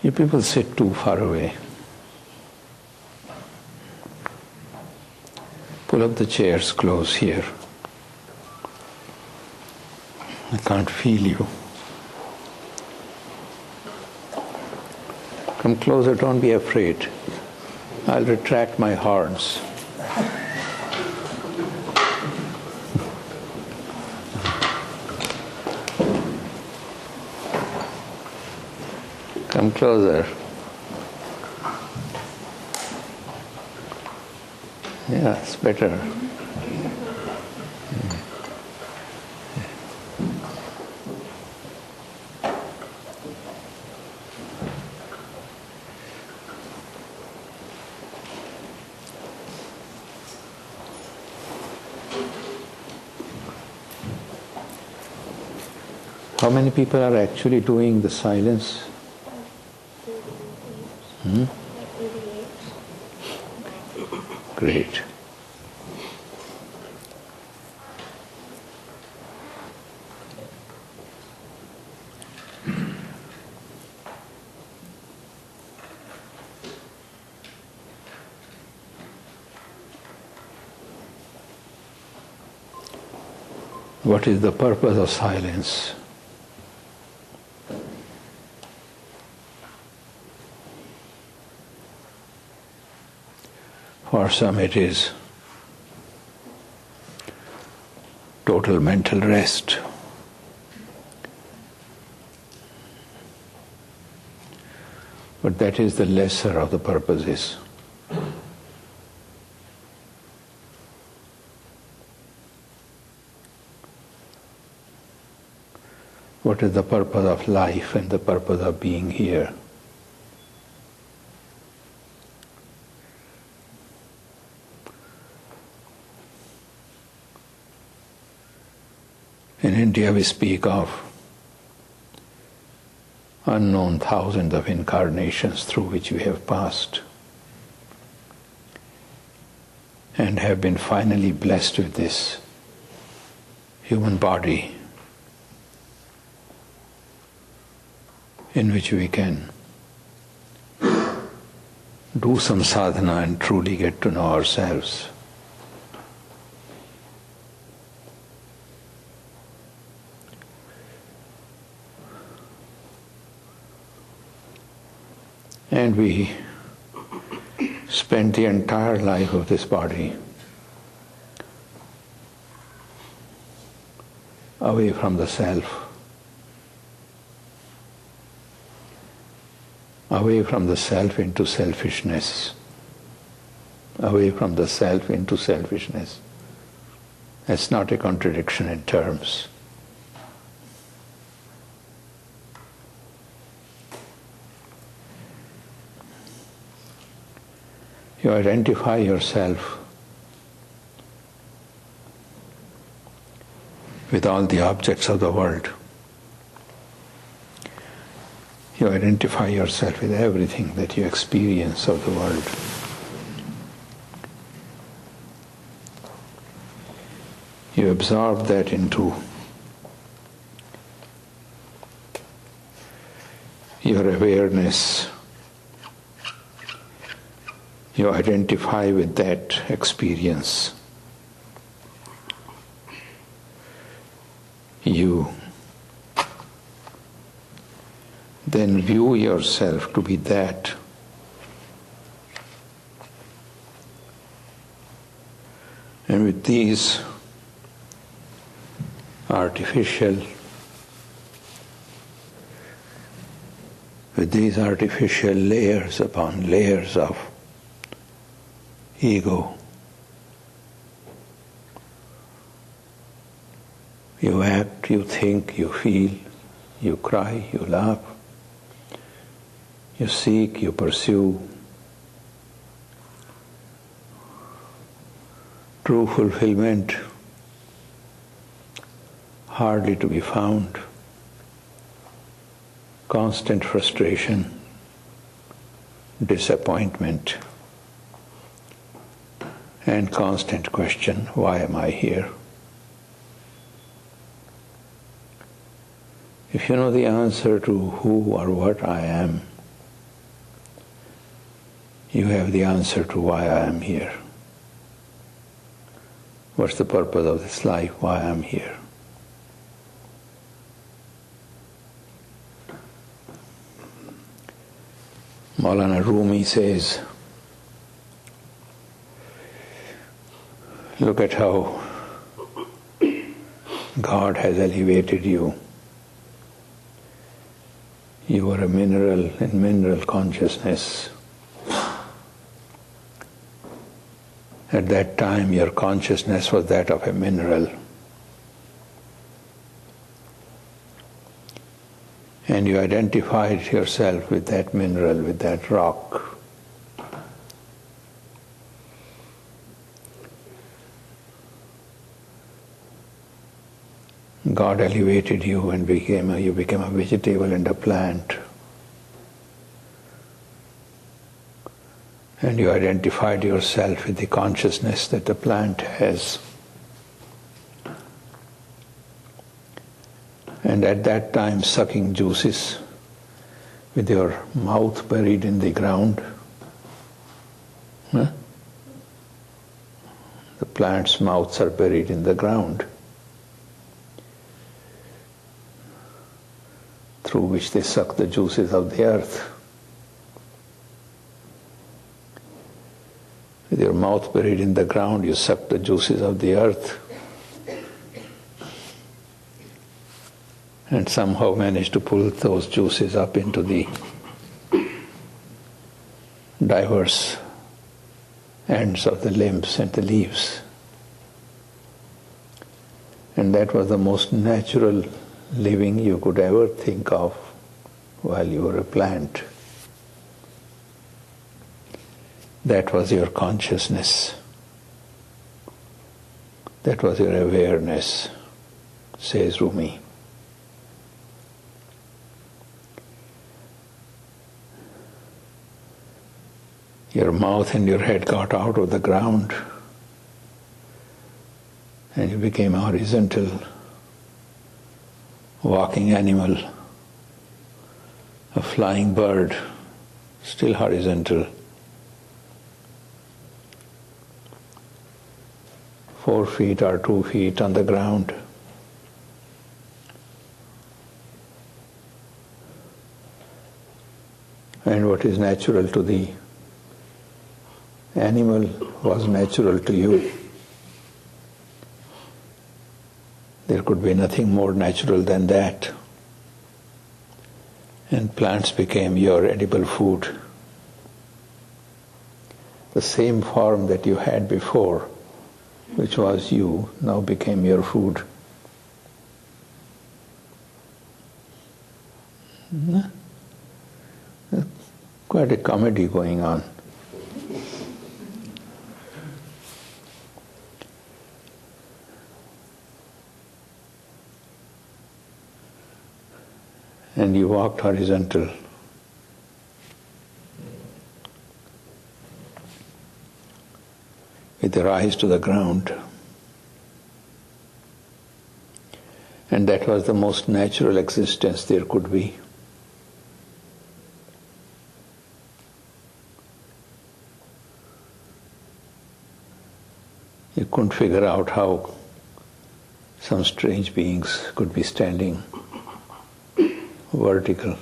You people sit too far away. Pull up the chairs close here. I can't feel you. Come closer, don't be afraid. I'll retract my horns. Come closer. Yeah, it's better. How many people are actually doing the silence? Great. What is the purpose of silence? For some it is total mental rest. But that is the lesser of the purposes. What is the purpose of life and the purpose of being here? In India we speak of unknown thousands of incarnations through which we have passed and have been finally blessed with this human body in which we can do some sadhana and truly get to know ourselves. And we spend the entire life of this body away from the self, away from the self into selfishness, away from the self into selfishness. That's not a contradiction in terms. You identify yourself with all the objects of the world. You identify yourself with everything that you experience of the world. You absorb that into your awareness. You identify with that experience. You then view yourself to be that. And with these artificial layers upon layers of ego, you act, you think, you feel, you cry, you laugh, you seek, you pursue. True fulfillment hardly to be found. Constant frustration, disappointment, and constant question, why am I here? If you know the answer to who or what I am, you have the answer to why I am here. What's the purpose of this life? Why I am here? Maulana Rumi says, look at how God has elevated you. You are a mineral in mineral consciousness. At that time, your consciousness was that of a mineral. And you identified yourself with that mineral, with that rock. God elevated you and you became a vegetable and a plant. And you identified yourself with the consciousness that the plant has. And at that time, sucking juices with your mouth buried in the ground. The plant's mouths are buried in the ground, through which they suck the juices of the earth. With your mouth buried in the ground, you suck the juices of the earth and somehow manage to pull those juices up into the diverse ends of the limbs and the leaves. And that was the most natural living you could ever think of while you were a plant. That was your consciousness. That was your awareness, says Rumi. Your mouth and your head got out of the ground and you became horizontal, walking animal, a flying bird, still horizontal. 4 feet or 2 feet on the ground. And what is natural to the animal was natural to you. There could be nothing more natural than that. And plants became your edible food. The same form that you had before, which was you, now became your food. Quite a comedy going on. And you walked horizontal. With your eyes to the ground. And that was the most natural existence there could be. You couldn't figure out how some strange beings could be standing vertical.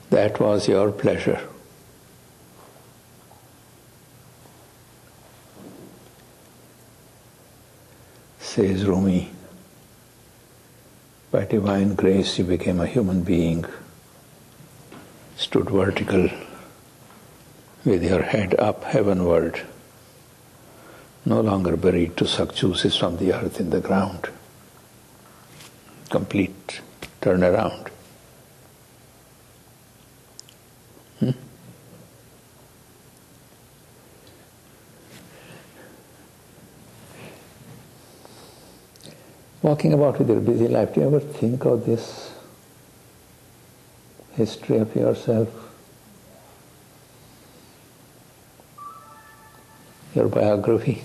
That was your pleasure. Says Rumi, by divine grace you became a human being, stood vertical with your head up heavenward, no longer buried to suck juices from the earth in the ground. Complete turnaround. Walking about with your busy life, do you ever think of this history of yourself? Your biography?